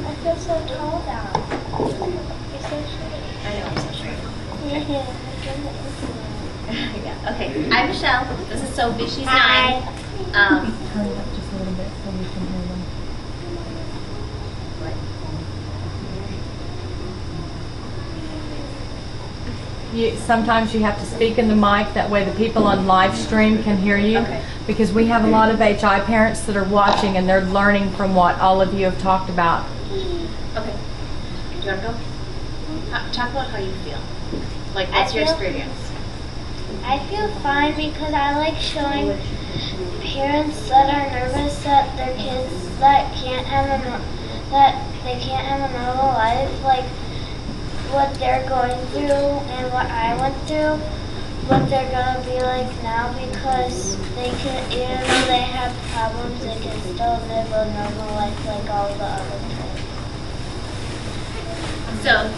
I feel so tall now. You're so short. I know, I'm so short. Yeah. Okay, I'm Michelle. This is Sophie. She's 9. Hi. Turn it up just a little bit so we can hear them. Sometimes you have to speak in the mic, that way the people on live stream can hear you. Okay. Because we have a lot of HI parents that are watching and they're learning from what all of you have talked about. Okay. Do you want to go? Talk about how you feel. Like, what's your experience? I feel fine because I like showing parents that are nervous that their kids that can't have a normal life, like what they're going through and what I went through, what they're gonna be like now, because they can, even though they have problems, they can still live a normal life like all the other kids. So,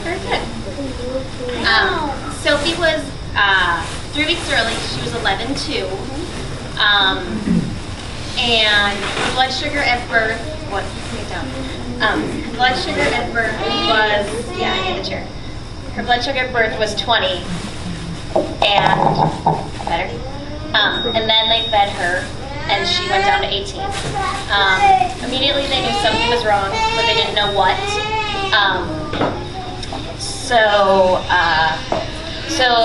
very good. Sophie was 3 weeks early. She was 11.2. And her blood sugar at birth, blood sugar at birth was, yeah, I need the chair. Her blood sugar at birth was 20, and better. And then they fed her, and she went down to 18. Immediately they knew something was wrong, but they didn't know what. So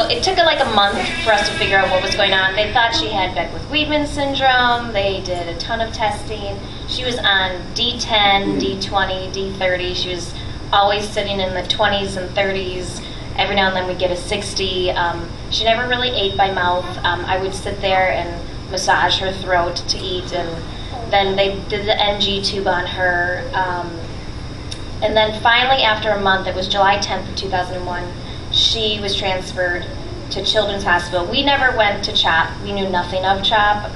it took like a month for us to figure out what was going on. They thought she had Beckwith-Wiedemann syndrome. They did a ton of testing. She was on D10, D20, D30. She was always sitting in the 20s and 30s. Every now and then we'd get a 60. She never really ate by mouth. I would sit there and massage her throat to eat, and then they did the NG tube on her. And then finally, after a month, it was July 10th of 2001, she was transferred to Children's Hospital. We never went to CHOP. We knew nothing of CHOP,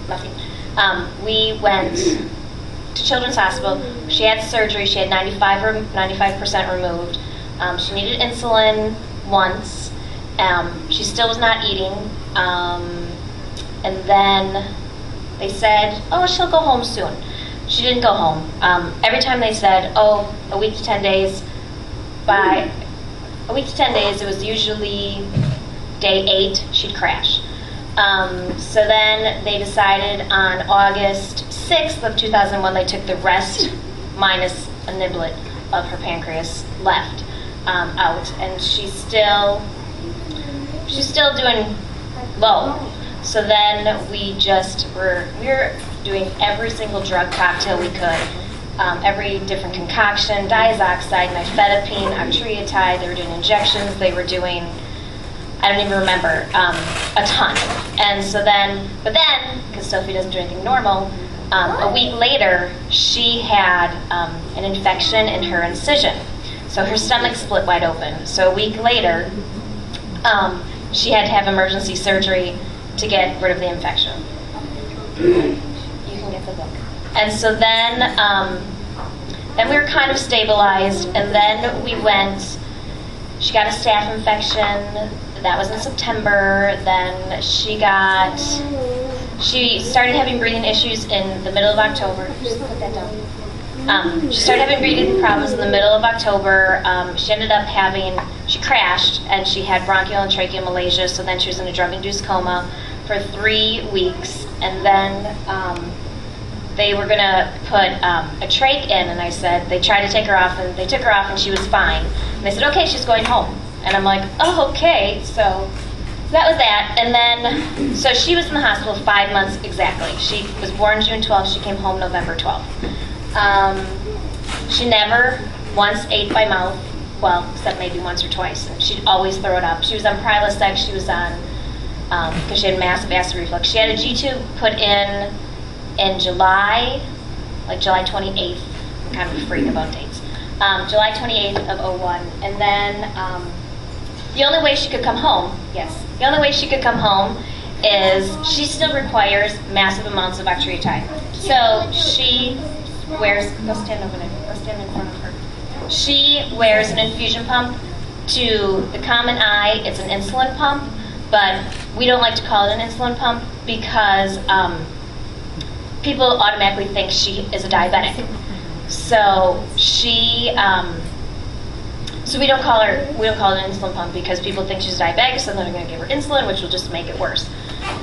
nothing. We went to Children's Hospital. She had surgery. She had 95% removed. She needed insulin once. She still was not eating. And then they said, oh, she'll go home soon. She didn't go home. Every time they said, oh, a week to 10 days, by a week to 10 days, it was usually day 8, she'd crash. So then they decided on August 6th of 2001, they took the rest minus a niblet of her pancreas left out, and she's still doing low. So then we were doing every single drug cocktail we could, every different concoction, diazoxide, nifedipine, octreotide. They were doing injections. They were doing, I don't even remember, a ton. And so then, because Sophie doesn't do anything normal, a week later, she had an infection in her incision. So her stomach split wide open. So a week later, she had to have emergency surgery to get rid of the infection. You can get the book. And so then we were kind of stabilized, and then she got a staph infection. That was in September. Then she started having breathing issues in the middle of October. Just put that down. She started having breathing problems in the middle of October. She ended up she crashed, and she had bronchial and tracheal malacia, so then she was in a drug-induced coma for 3 weeks, and then they were going to put a trach in, and they tried to take her off, and they took her off, and she was fine. And they said, okay, she's going home. And I'm like, oh, okay, so that was that. And then, so she was in the hospital 5 months exactly. She was born June 12th, she came home November 12th. She never once ate by mouth, well, except maybe once or twice. And she'd always throw it up. She was on Prilosec, she was on, because she had massive acid reflux. She had a G-tube put in July, like July 28th. I'm kind of a freak about dates. July 28th of 01. And then the only way she could come home, the only way she could come home is she still requires massive amounts of octreotide. So she wears, go stand over there, go stand in front of her. She wears an infusion pump. To the common eye, it's an insulin pump, but we don't like to call it an insulin pump because people automatically think she is a diabetic. So she, so we don't call it an insulin pump because people think she's diabetic, so they're going to give her insulin, which will just make it worse.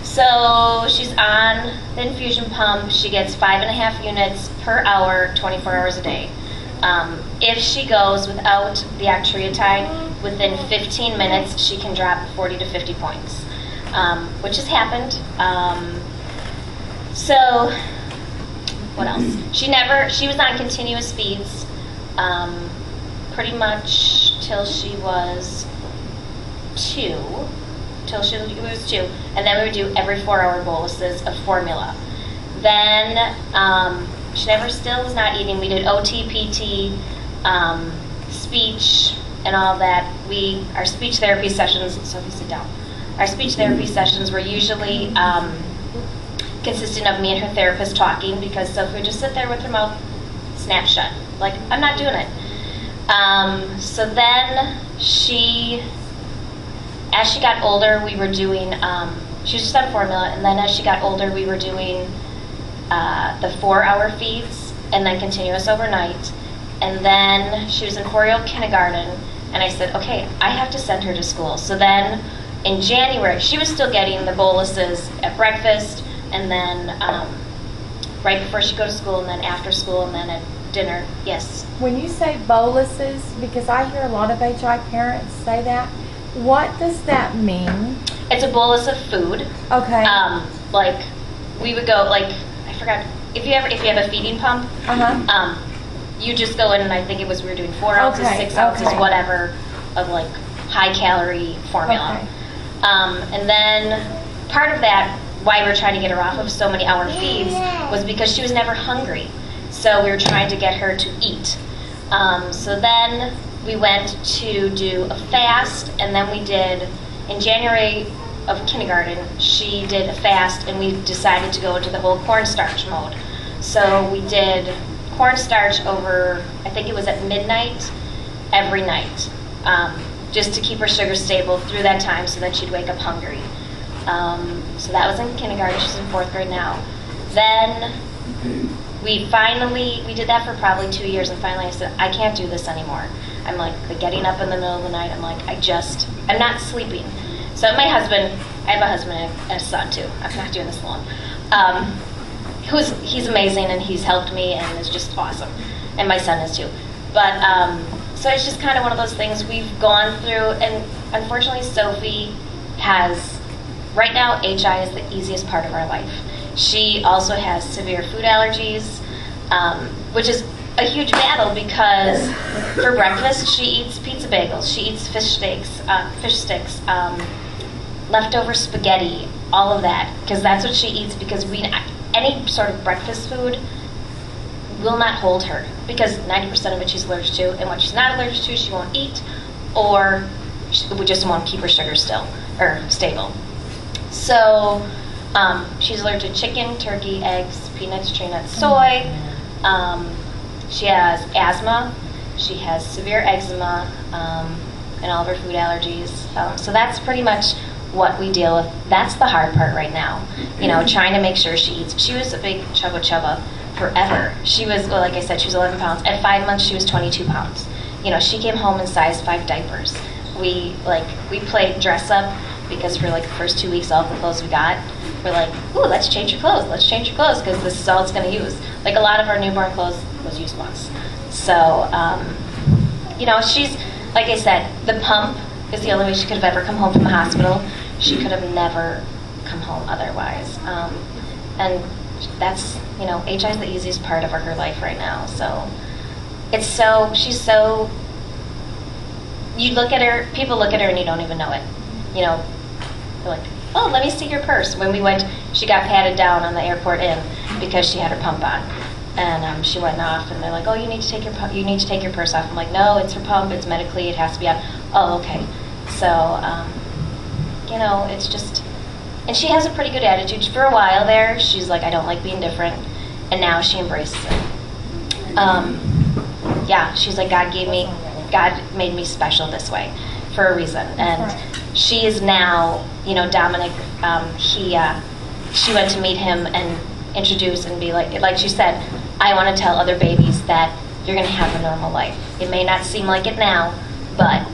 So she's on the infusion pump. She gets 5.5 units per hour, 24 hours a day. If she goes without the Octreotide, within 15 minutes, she can drop 40 to 50 points, which has happened. So, what else? She was on continuous feeds pretty much till she was 2. And then we would do every 4-hour boluses of formula. Then she still was not eating. We did OT, PT, speech, and all that. Our speech therapy sessions. Sophie, sit down. Our speech therapy sessions were usually consisting of me and her therapist talking, because Sophie would just sit there with her mouth snapped shut. Like, I'm not doing it. So then as she got older, we were doing, she was just on formula, and then as she got older, we were doing the 4-hour feeds, and then continuous overnight. And then she was in 4-year-old kindergarten, and I said, okay, I have to send her to school. So then in January, she was still getting the boluses at breakfast, and then right before she go to school, and then after school, and then at dinner. Yes? When you say boluses, because I hear a lot of HI parents say that, what does that mean? It's a bolus of food. Okay. Like, we would go, like, I forgot, if you have a feeding pump, you just go in, and I think we were doing 4 ounces, 6 ounces, whatever, of like high calorie formula. Okay. And then part of that, why we were trying to get her off of so many hour feeds, was because she was never hungry. So we were trying to get her to eat. So then we went to do a fast, and then we did, in January of kindergarten, she did a fast, and we decided to go into the whole cornstarch mode. So we did cornstarch over, I think it was at midnight, every night, just to keep her sugar stable through that time, so that she'd wake up hungry. So that was in kindergarten. She's in 4th grade now. Then we did that for probably 2 years, and finally I said, I can't do this anymore. I'm like getting up in the middle of the night. I'm like, I'm not sleeping. So my husband, I have a husband and a son too. I'm not doing this alone. He's amazing, and he's helped me, and is just awesome. And my son is too. But, so it's just kind of one of those things we've gone through, and unfortunately Sophie has, right now HI is the easiest part of our life. She also has severe food allergies, which is a huge battle, because for breakfast she eats pizza bagels, she eats fish sticks, leftover spaghetti, all of that, because that's what she eats, because any sort of breakfast food will not hold her, because 90% of it she's allergic to, and what she's not allergic to she won't eat, or we just won't keep her sugar stable. So she's allergic to chicken, turkey, eggs, peanuts, tree nuts, soy. She has asthma, she has severe eczema, and all of her food allergies. So that's pretty much what we deal with. That's the hard part right now. Trying to make sure she eats. She was a big chubba forever. She was, well, like I said, she was 11 pounds. At 5 months, she was 22 pounds. She came home in size 5 diapers. We played dress up, because for like the first 2 weeks, all the clothes we got, we're like, ooh, let's change your clothes, because this is all it's going to use. Like, a lot of our newborn clothes was used once. So, she's, like I said, the pump is the only way she could have ever come home from the hospital. She could have never come home otherwise. And that's, HI is the easiest part of her life right now. So, she's so, you look at her, people look at her and you don't even know it. They're like, oh, let me see your purse. When we went, she got patted down on the airport in, because she had her pump on. And she went off, and they're like, oh, you need to take your purse off. I'm like, no, it's her pump, it's medically, it has to be on. Oh, okay. So, it's just, and she has a pretty good attitude. For a while there, she's like, I don't like being different, and now she embraces it. She's like, God made me special this way for a reason, and she is now, Dominic, she went to meet him, and introduce and be like she said, I want to tell other babies that you're going to have a normal life. It may not seem like it now, but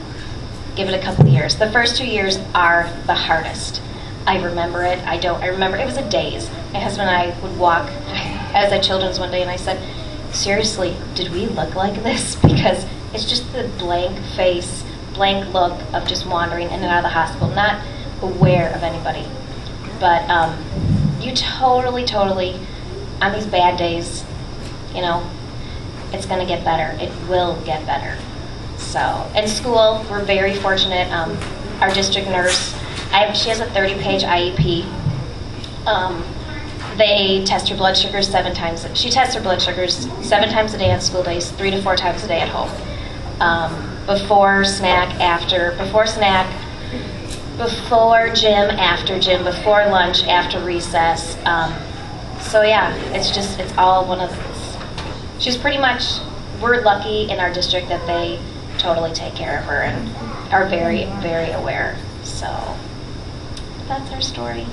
give it a couple of years. The first 2 years are the hardest. I remember it. I remember it was a daze. My husband and I would walk. I was at Children's one day and I said, seriously, did we look like this? Because it's just the blank face, blank look of just wandering in and out of the hospital, not aware of anybody. But you totally, on these bad days, you know, it's going to get better. It will get better. So, in school, we're very fortunate. Our district nurse, she has a 30-page IEP. They test her blood sugars 7 times. She tests her blood sugars 7 times a day on school days, 3 to 4 times a day at home. Before snack, after, before snack, before gym, after gym, before lunch, after recess. So yeah, it's all one of those. She's pretty much, we're lucky in our district that they totally take care of her and are very, very aware. So that's our story.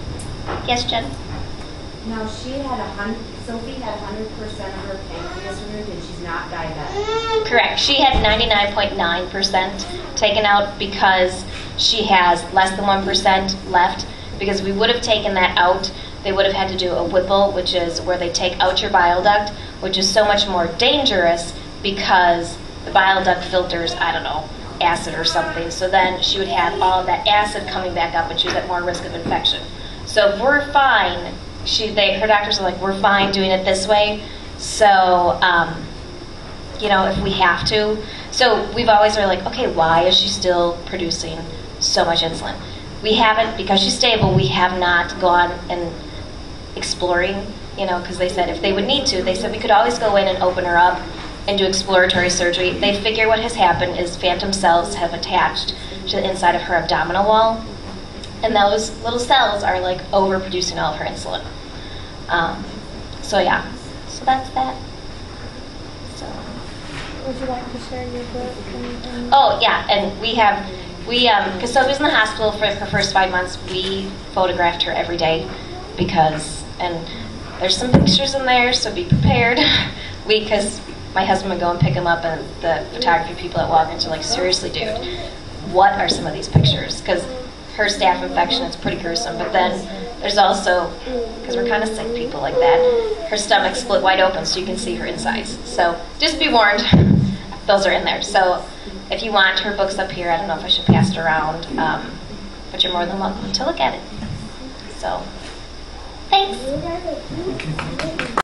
Yes, Jen? Now, Sophie had 100% of her pancreas removed and she's not diabetic. Correct. She had 99.9% taken out because she has less than 1% left. Because we would have taken that out, they would have had to do a Whipple, which is where they take out your bile duct, which is so much more dangerous because the bile duct filters, I don't know, acid or something. So then she would have all of that acid coming back up and she was at more risk of infection. So if we're fine, her doctors are like, we're fine doing it this way. So, you know, if we have to. So we've always been like, okay, why is she still producing so much insulin? We haven't, because she's stable, we have not gone and exploring, you know, because they said if they would need to, they said we could always go in and open her up and do exploratory surgery. They figure what has happened is phantom cells have attached to the inside of her abdominal wall, and those little cells are like overproducing all of her insulin. So yeah, so that's that. So. Would you like to share your book? Oh yeah, and because Sophie was in the hospital for her first 5 months, we photographed her every day and there's some pictures in there, so be prepared. Because my husband would go and pick them up, and the photography people at Walgreens are like, seriously, dude, what are some of these pictures? Because her staph infection is pretty gruesome, but then there's also, because we're kind of sick people like that, her stomach split wide open so you can see her insides. So just be warned, those are in there. So if you want, her book's up here. I don't know if I should pass it around, but you're more than welcome to look at it. So, thanks.